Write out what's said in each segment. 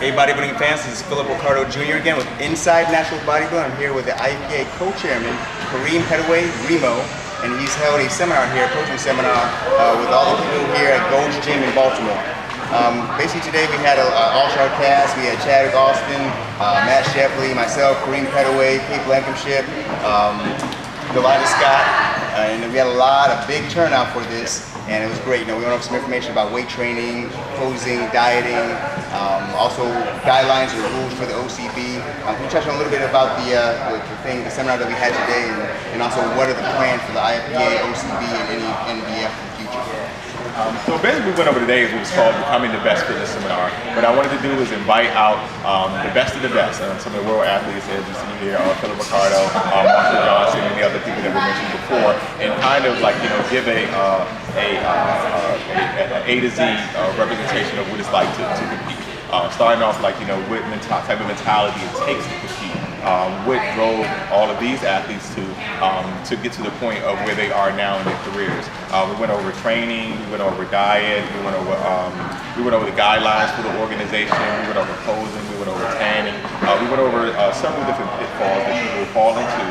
Hey bodybuilding fans, this is Philip Ricardo Jr. again with Inside Natural Bodybuilding. I'm here with the IFBA co-chairman, Kareem Petteway, Remo, and he's held a seminar here, a coaching seminar, with all the people here at Gold's Gym in Baltimore. Basically today we had an all-star cast. We had Chadwick Austin, Matt Shepley, myself, Kareem Petteway, Pete Blankenship, Delilah Scott, and we had a big turnout for this, and it was great. We went over some information about weight training, posing, dieting, also guidelines or rules for the OCB. Can you touch on a little bit about the seminar that we had today, and also what are the plans for the IFBA, OCB, and any NBF in the future? So basically we went over today, it was called Becoming the Best Fitness Seminar. What I wanted to do was invite out the best of the best, some of the world athletes, as you see here, Philip Ricardo, Marshall Johnson, and the other people that we mentioned before, and kind of like, give a to Z representation of what it's like to compete. Starting off like, what type of mentality it takes to compete. What drove all of these athletes to get to the point of where they are now in their careers. We went over training, we went over diet, we went over the guidelines for the organization, we went over posing, we went over tanning, we went over several different pitfalls that people fall into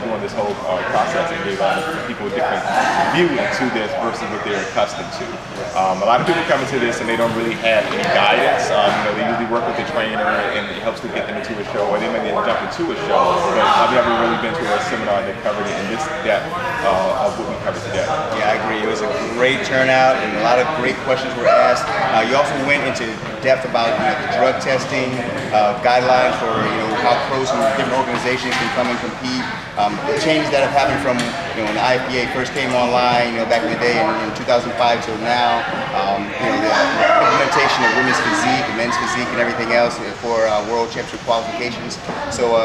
during this whole process, and gave people a different view into this versus what they're accustomed to. A lot of people come into this and they don't really have any guidance. They usually work with the trainer and it helps to get them into a show, or they may jump into a show, but I've never really been to a seminar that covered it in this depth of what we covered today. Yeah, I agree. It was a great turnout and a lot of great questions were asked. You also went into depth about the drug testing, guidelines for how pros from different organizations can come and compete. The changes that have happened from when the IFBA first came online, back in the day in 2005 till now. The implementation of women's physique, men's physique, and everything else for world championship qualifications. So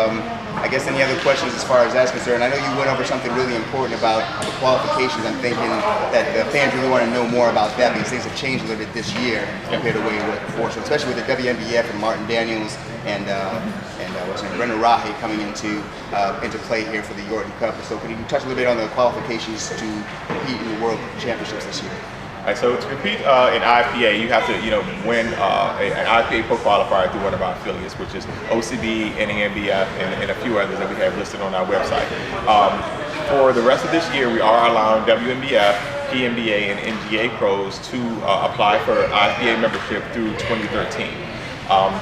I guess any other questions as far as that's concerned? I know you went over something really important about the qualifications. I'm thinking that the fans really want to know more about that because things have changed a little bit this year compared to the way it was before. So especially with the WNBF and Martin Daniels and Brendan Rahe coming into play here for the Yorton Cup. So can you touch a little bit on the qualifications to compete in the World Championships this year? Right, so to compete in IFBA, you have to win an IFBA Pro qualifier through one of our affiliates, which is OCB, NAMBF, and a few others that we have listed on our website. For the rest of this year, we are allowing WNBF, PNBA, and NGA pros to apply for IFBA membership through 2013.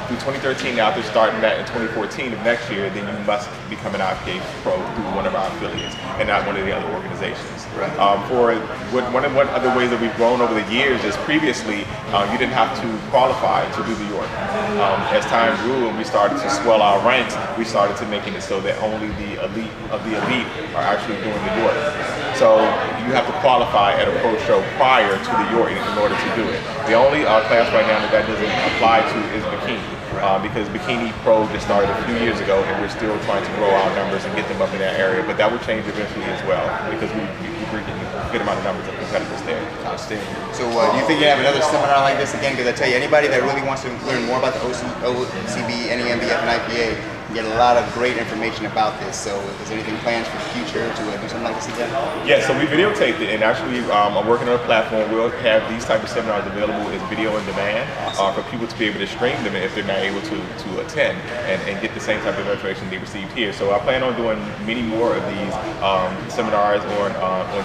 Through 2013, after starting that in 2014 of next year, then you must become an IFBA pro through one of our affiliates and not one of the other organizations. Right. One of the other ways that we've grown over the years is previously you didn't have to qualify to do the York. As time grew and we started to swell our ranks, we started to making it so that only the elite of the elite are actually doing the York. So you have to qualify at a pro show prior to the York in order to do it. The only class right now that doesn't apply to is bikini, because Bikini Pro just started a few years ago, and we're still trying to grow our numbers and get them up in that area. But that will change eventually as well, because we're getting a good amount of numbers of competitors there. Outstanding. So do you think you have another seminar like this again? Because I tell you, anybody that really wants to learn more about the OCB, NEMBF, and IPA, get a lot of great information about this. So is there anything planned for the future to do something like this again? Yeah, so we videotaped it, and actually I'm working on a platform. We'll have these type of seminars available as video on demand for people to be able to stream them if they're not able to attend and get the same type of information they received here. So I plan on doing many more of these seminars on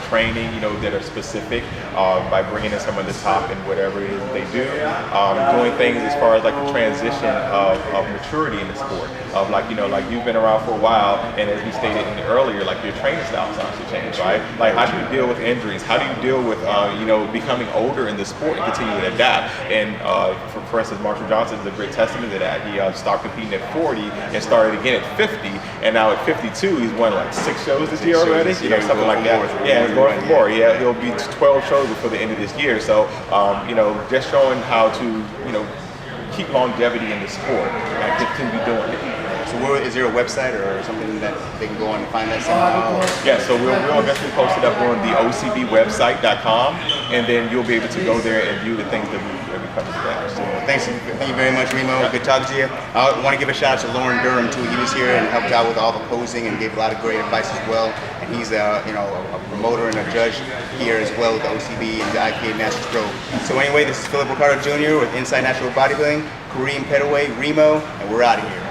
training, that are specific by bringing in some of the top and whatever it is they do. Doing things as far as like the transition of maturity in the sport, of like you've been around for a while, and as we stated earlier, like your training style starts to change, right? Like how do you deal with injuries? How do you deal with becoming older in the sport and continue to adapt? And for instance, Marshall Johnson is a great testament to that. He started competing at 40 and started again at 50, and now at 52 he's won like 6 shows this year already, something like that. Yeah, he's going for more. Yeah, he'll be 12 shows before the end of this year. So just showing how to keep longevity in the sport and continue doing it. So is there a website or something that they can go on and find that seminar? Yeah, so we'll eventually post it up on the OCBwebsite.com. and then you'll be able to go there and view the things that we cover together. So, Thank you very much, Remo. Good talking to you. I want to give a shout out to Lauren Durham too. He was here and helped out with all the posing and gave a lot of great advice as well. And he's a promoter and a judge here as well with the OCB and the IPA Masters Pro. So anyway, this is Philip Ricardo Jr. with Inside Natural Bodybuilding, Kareem, Petteway, Remo, and we're out of here.